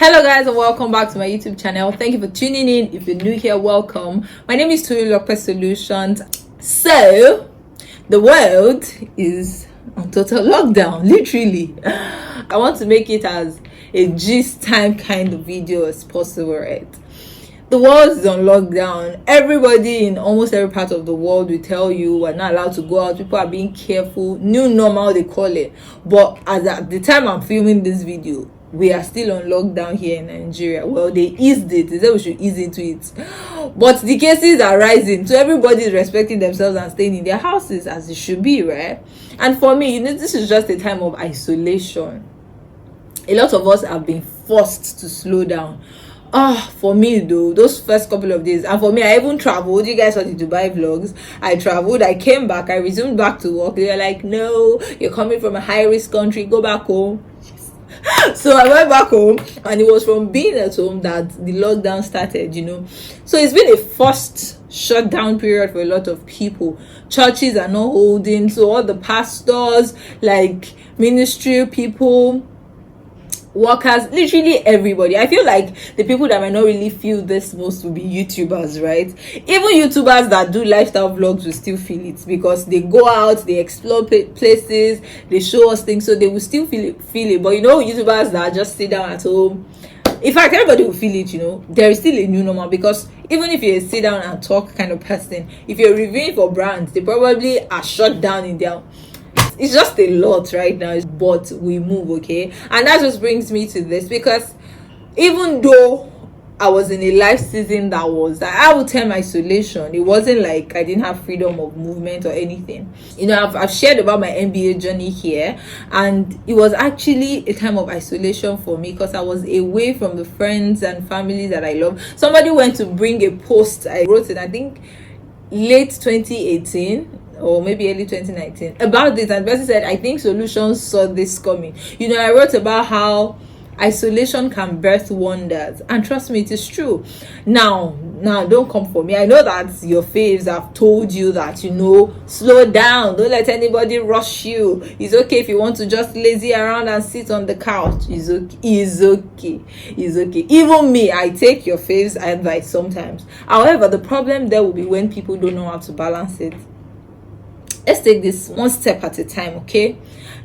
Hello guys, and welcome back to my YouTube channel. Thank you for tuning in. If you're new here, welcome. My name is Tolu Lope Solutions. So the world is on total lockdown, literally. I want to make it as a gist time kind of video as possible, right? The world is on lockdown. Everybody in almost every part of the world will tell you we're not allowed to go out. People are being careful. New normal, they call it. But as at the time I'm filming this video, we are still on lockdown here in Nigeria. Well, they eased it. They said we should ease into it. But the cases are rising. So everybody is respecting themselves and staying in their houses as it should be, right? And for me, this is just a time of isolation. A lot of us have been forced to slow down. For me though, those first couple of days, and for me, I even traveled. You guys saw the Dubai vlogs. I traveled, I came back, I resumed back to work. They were like, no, you're coming from a high-risk country, go back home. So I went back home, and it was from being at home that the lockdown started, So it's been a forced shutdown period for a lot of people. Churches are not holding, so all the pastors, like ministry people, workers, literally everybody. I feel like the people that might not really feel this most will be YouTubers, right? Even YouTubers that do lifestyle vlogs will still feel it, because they go out, they explore places, they show us things, so they will still feel it. But YouTubers that just sit down at home, in fact, everybody will feel it. There is still a new normal, because even if you're a sit down and talk kind of person, if you're reviewing for brands, they probably are shut down in their... It's just a lot right now, but we move, okay? And that just brings me to this, because even though I was in a life season that was, I would term isolation, it wasn't like I didn't have freedom of movement or anything. I've shared about my MBA journey here, and it was actually a time of isolation for me, because I was away from the friends and family that I love. Somebody went to bring a post, I wrote it, I think late 2018 or maybe early 2019 about this, and the person said, I think solutions saw this coming. I wrote about how isolation can birth wonders, and trust me, it is true. Now don't come for me. I know that your faves have told you that, slow down, don't let anybody rush you. It's okay if you want to just lazy around and sit on the couch. It's okay. Even me, I take your faves advice sometimes. However, the problem there will be when people don't know how to balance it. Let's take this one step at a time, okay?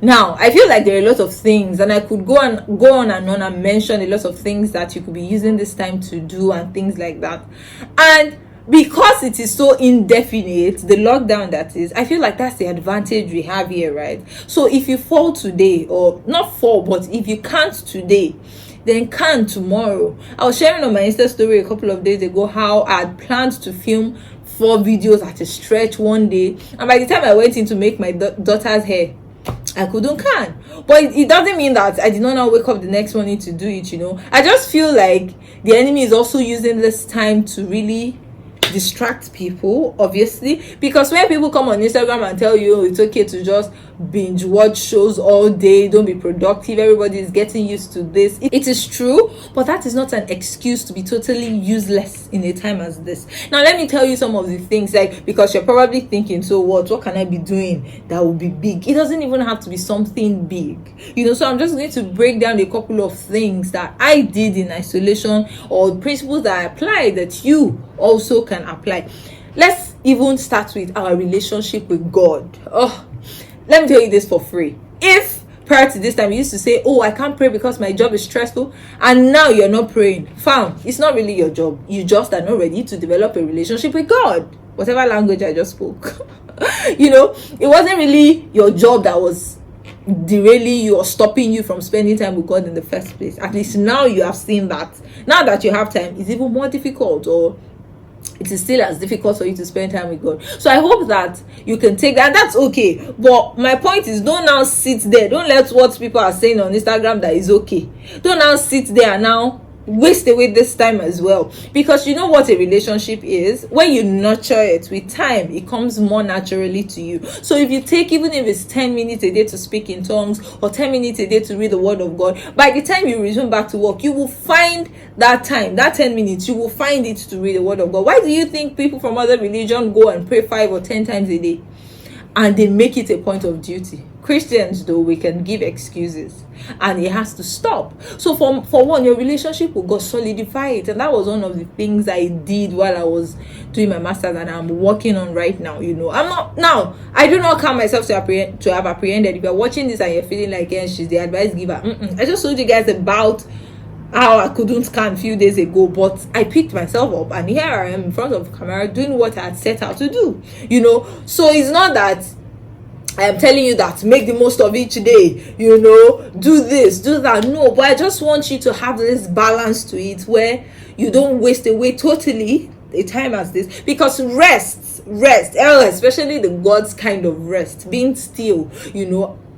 Now, I feel like there are a lot of things, and I could go on and mention a lot of things that you could be using this time to do and things like that. And because it is so indefinite, the lockdown that is, I feel like that's the advantage we have here, right? So if you fall today, or not fall, but if you can't today, then can tomorrow. I was sharing on my Insta story a couple of days ago how I had planned to film 4 videos at a stretch one day, and by the time I went in to make my daughter's hair, I couldn't can. But it doesn't mean that I did not now wake up the next morning to do it. I just feel like the enemy is also using this time to really distract people, obviously, because when people come on Instagram and tell you it's okay to just binge watch shows all day, don't be productive, everybody is getting used to this, it is true, but that is not an excuse to be totally useless in a time as this. Now let me tell you some of the things, because you're probably thinking, so what can I be doing that will be big? It doesn't even have to be something big, so I'm just going to break down a couple of things that I did in isolation, or principles that I applied that you also can apply. Let's even start with our relationship with God. Let me tell you this for free. If prior to this time you used to say, I can't pray because my job is stressful, and now you're not praying, fam, it's not really your job. You just are not ready to develop a relationship with God. Whatever language I just spoke. It wasn't really your job that was derailing you or stopping you from spending time with God in the first place. At least now you have seen that. Now that you have time, it's even more difficult, or it is still as difficult for you to spend time with God. So I hope that you can take that. That's okay. But my point is, don't now sit there. Don't let what people are saying on Instagram that is okay. Don't now sit there and now waste away this time as well, because you know what a relationship is. When you nurture it with time, it comes more naturally to you. So if you take, even if it's 10 minutes a day to speak in tongues, or 10 minutes a day to read the word of God, by the time you resume back to work, you will find that time, that 10 minutes, you will find it to read the word of God. Why do you think people from other religion go and pray 5 or 10 times a day, and they make it a point of duty? Christians, though, we can give excuses, and it has to stop. So for one, your relationship with God, solidify it. And that was one of the things I did while I was doing my master's, and I'm working on right now. I do not count myself to have apprehended. If you're watching this and you're feeling like, yeah, she's the advice giver, I just told you guys about how I couldn't scan a few days ago, but I picked myself up, and here I am in front of the camera doing what I had set out to do. So it's not that I am telling you that make the most of each day, do this, do that. No, but I just want you to have this balance to it where you don't waste away totally a time as this, because rest, especially the God's kind of rest, being still,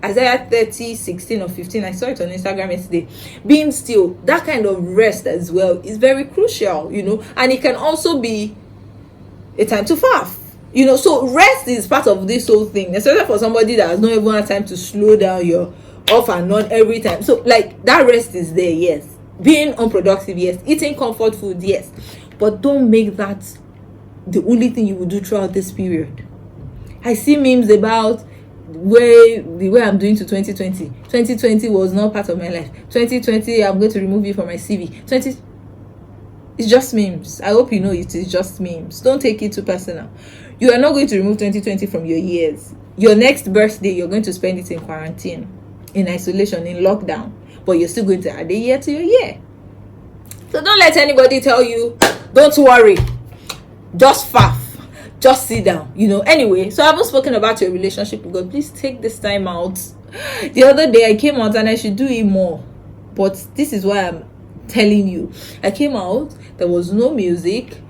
Isaiah 30:16 or 15, I saw it on Instagram yesterday. Being still, that kind of rest as well is very crucial, and it can also be a time to fast. So rest is part of this whole thing, especially for somebody that has not even had time to slow down your off and on every time. So like that rest is there, yes. Being unproductive, yes. Eating comfort food, yes. But don't make that the only thing you will do throughout this period. I see memes about the way I'm doing to 2020. 2020 was not part of my life. 2020, I'm going to remove it from my CV. It's just memes. I hope you know it is just memes. Don't take it too personal. You are not going to remove 2020 from your years. Your next birthday, you're going to spend it in quarantine, in isolation, in lockdown. But you're still going to add a year to your year. So don't let anybody tell you, don't worry, just faff, just sit down. Anyway, so I haven't spoken about your relationship with God. Please take this time out. The other day I came out, and I should do it more, but this is why I'm telling you. I came out, there was no music,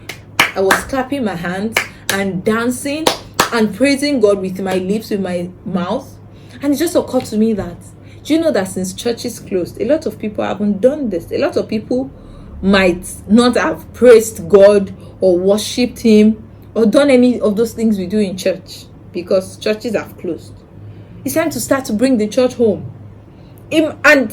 I was clapping my hands and dancing and praising God with my lips, with my mouth. And it just occurred to me that, do you know that since churches closed, a lot of people haven't done this. A lot of people might not have praised God or worshipped him or done any of those things we do in church, because churches have closed. It's time to start to bring the church home. And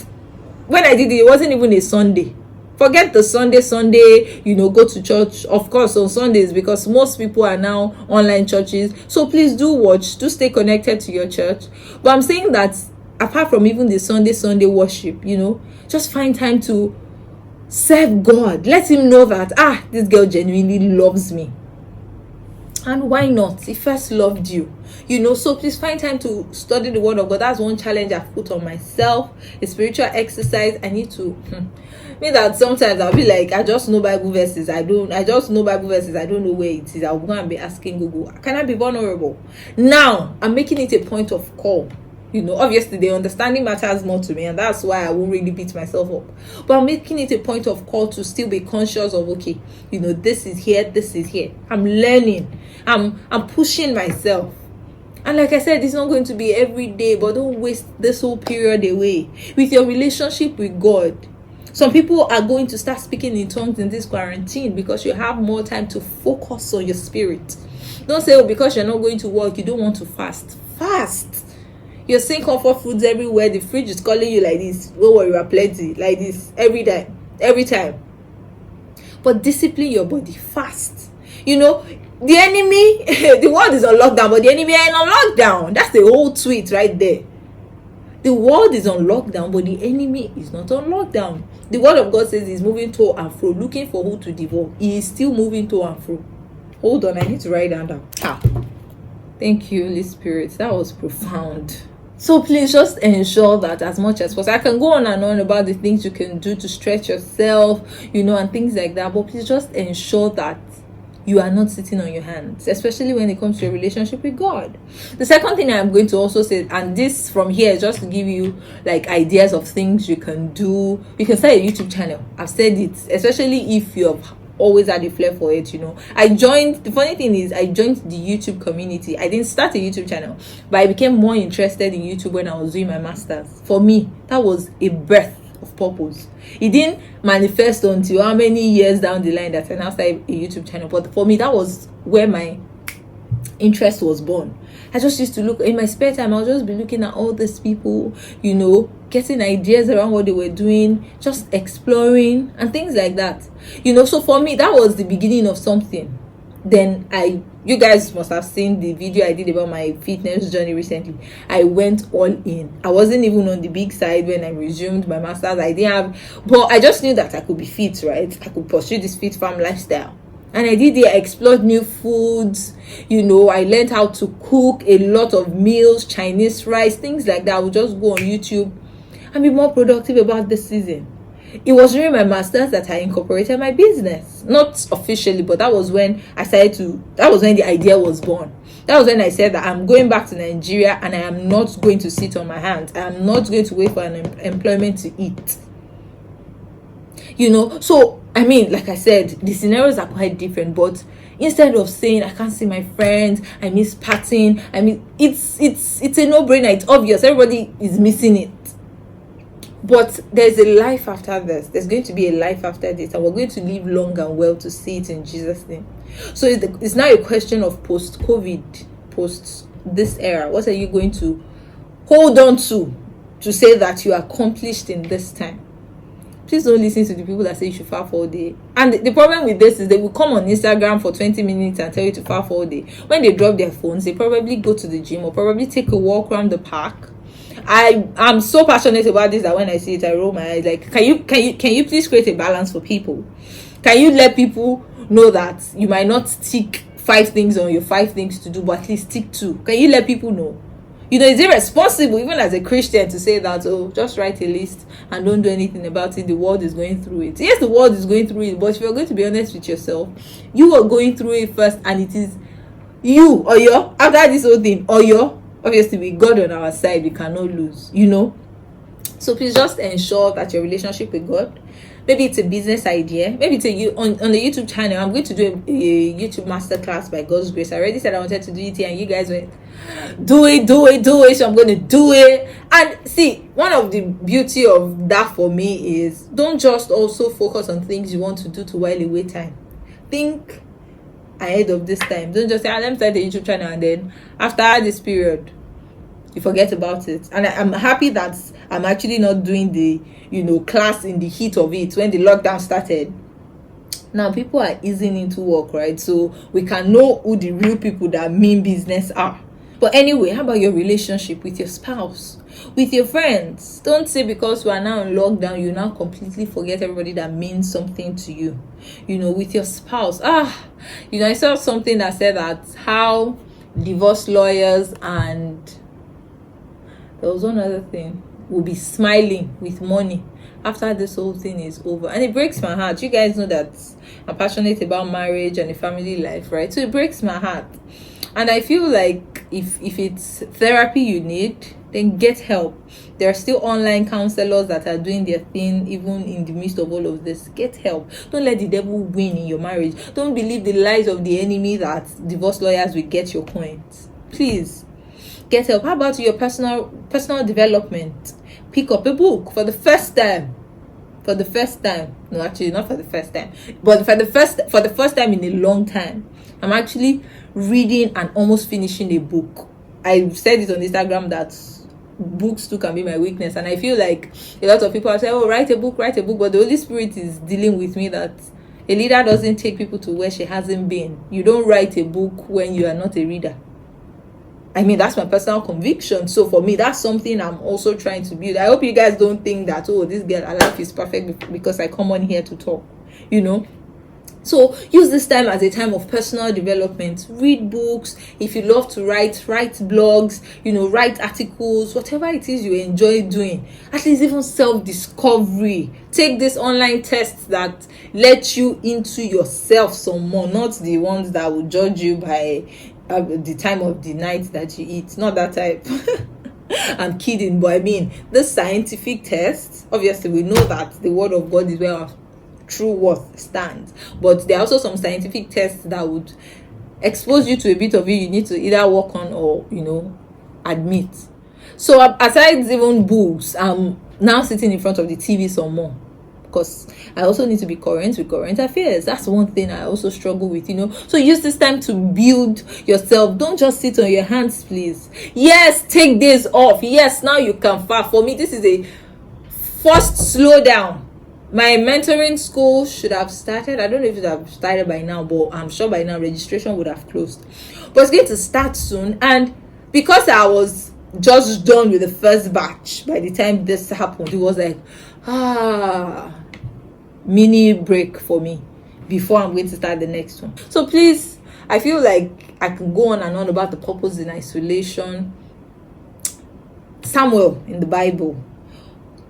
when I did it, it wasn't even a Sunday. Forget the Sunday, go to church, of course, on Sundays, because most people are now online churches. So please do stay connected to your church. But I'm saying that apart from even the Sunday worship, just find time to serve God. Let him know that, this girl genuinely loves me. And why not? He first loved you. So please find time to study the word of God. That's one challenge I've put on myself. A spiritual exercise. I need to mean that sometimes I'll be like, I just know Bible verses. I don't know where it is. I'll go and be asking Google, can I be vulnerable? Now I'm making it a point of call. Obviously the understanding matters more to me, and that's why I won't really beat myself up. But I'm making it a point of call to still be conscious of, okay, this is here. I'm learning. I'm pushing myself. And like I said, it's not going to be every day, but don't waste this whole period away. With your relationship with God, some people are going to start speaking in tongues in this quarantine because you have more time to focus on your spirit. Don't say, because you're not going to work, you don't want to fast. Fast. You're seeing comfort foods everywhere. The fridge is calling you like this. Don't worry, you are plenty. Like this. Every time. But discipline your body. Fast. The enemy, the world is on lockdown, but the enemy ain't on lockdown. That's the whole tweet right there. The world is on lockdown, but the enemy is not on lockdown. The word of God says he's moving to and fro, looking for who to devour. He is still moving to and fro. Hold on, I need to write down. Thank you, Holy Spirit. That was profound. So please just ensure that as much as possible. I can go on and on about the things you can do to stretch yourself, and things like that. But please just ensure that you are not sitting on your hands, especially when it comes to your relationship with God. The second thing I'm going to also say, and this from here is just to give you like ideas of things you can do. You can start a YouTube channel. I've said it, especially if you have always had a flair for it. The funny thing is I joined the YouTube community. I didn't start a YouTube channel, but I became more interested in YouTube when I was doing my master's. For me, that was a birth of purpose. It didn't manifest until how many years down the line that I now started a YouTube channel. But for me, that was where my interest was born. I just used to look in my spare time. I'll just be looking at all these people, getting ideas around what they were doing, just exploring and things like that. So for me, that was the beginning of something. then you guys must have seen the video I did about my fitness journey recently. I went all in. I wasn't even on the big side when I resumed my master's. I didn't have, but I just knew that I could be fit, right? I could pursue this fit farm lifestyle. And I did it. I explored new foods. I learned how to cook a lot of meals, Chinese rice, things like that. I would just go on YouTube and be more productive about this season. It was during my master's that I incorporated my business. Not officially, but that was when that was when the idea was born. That was when I said that I'm going back to Nigeria and I am not going to sit on my hands. I am not going to wait for an employment to eat. So, I mean, like I said, the scenarios are quite different, but instead of saying, I can't see my friends, I miss partying, it's a no-brainer. It's obvious. Everybody is missing it. But there's a life after this. There's going to be a life after this, and we're going to live long and well to see it in Jesus' name. So it's now a question of post-COVID, post this era. What are you going to hold on to say that you accomplished in this time? Please don't listen to the people that say you should fast all day. And the problem with this is they will come on Instagram for 20 minutes and tell you to fast all day. When they drop their phones, they probably go to the gym or probably take a walk around the park. I'm so passionate about this that when I see it, I roll my eyes. Like, can you please create a balance for people? Can you let people know that you might not tick 5 things on your 5 things to do, but at least tick 2? Can you let people know? Is irresponsible even as a Christian to say that, just write a list and don't do anything about it. The world is going through it. Yes, the world is going through it, but if you're going to be honest with yourself, you are going through it first, and it is you or your after this whole thing or your. Obviously, with God on our side, we cannot lose, So please just ensure that your relationship with God, maybe it's a business idea, maybe it's on the YouTube channel. I'm going to do a YouTube masterclass by God's grace. I already said I wanted to do it here, and you guys went, do it. So I'm going to do it. And see, one of the beauty of that for me is don't just also focus on things you want to do to while away time. Think ahead of this time. Don't just say, let me start the YouTube channel, and then after this period you forget about it. And I'm happy that I'm actually not doing the class in the heat of it when the lockdown started. Now people are easing into work, right? So we can know who the real people that mean business are. But anyway, how about your relationship with your spouse, with your friends? Don't say because we are now in lockdown, you now completely forget everybody that means something to you. With your spouse. I saw something that said that how divorce lawyers and there was one other thing will be smiling with money after this whole thing is over. And it breaks my heart. You guys know that I'm passionate about marriage and a family life, right? So it breaks my heart. And I feel like if it's therapy you need, then get help. There are still online counselors that are doing their thing even in the midst of all of this. Get help. Don't let the devil win in your marriage. Don't believe the lies of the enemy that divorce lawyers will get your points. Please get help. How about your personal development? Pick up a book for the first time. No, actually not for the first time, but for the first time in a long time, I'm actually reading and almost finishing a book. I said it on Instagram that books too can be my weakness, and I feel like a lot of people are saying, write a book, but the Holy Spirit is dealing with me that a leader doesn't take people to where she hasn't been. You don't write a book when you are not a reader. That's my personal conviction. So for me, that's something I'm also trying to build. I hope you guys don't think that, this girl, her life is perfect because I come on here to talk, So use this time as a time of personal development. Read books. If you love to write blogs, write articles, whatever it is you enjoy doing. At least even self-discovery. Take this online tests that let you into yourself some more, not the ones that will judge you by the time of the night that you eat. Not that type. I'm kidding, but the scientific tests, obviously we know that the word of God is where our true worth stands, but there are also some scientific tests that would expose you to a bit of it you need to either work on or admit. So aside even books, I'm now sitting in front of the TV some more because I also need to be current with current affairs. That's one thing I also struggle with, So use this time to build yourself. Don't just sit on your hands, please. Yes, take days off. Yes, now you can fast. For me, this is a first slow down. My mentoring school should have started. I don't know if it would have started by now, but I'm sure by now registration would have closed. But it's going to start soon. And because I was just done with the first batch by the time this happened, it was like mini break for me before I'm going to start the next one. So please, I feel like I can go on and on about the purpose in isolation. Samuel in the Bible,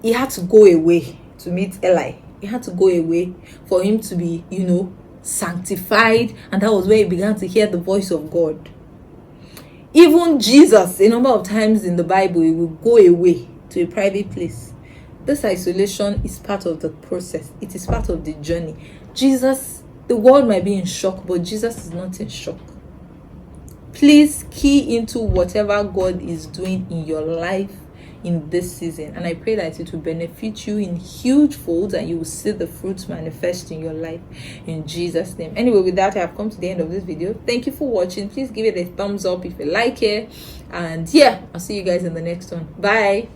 he had to go away to meet Eli. He had to go away for him to be, sanctified, and that was where he began to hear the voice of God. Even Jesus, a number of times in the Bible, he will go away to a private place. This isolation is part of the process. It is part of the journey. Jesus, the world might be in shock, but Jesus is not in shock. Please key into whatever God is doing in your life in this season, and I pray that it will benefit you in huge folds and you will see the fruits manifest in your life in Jesus' name. Anyway, with that, I have come to the end of this video. Thank you for watching. Please give it a thumbs up if you like it, and yeah, I'll see you guys in the next one. Bye.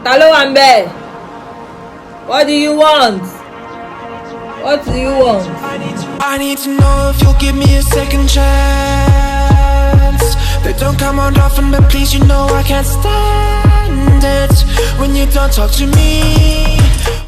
Hello, Amber. What do you want? What do you want? I need to know if you'll give me a second chance. They don't come around often, but please, I can't stand it when you don't talk to me.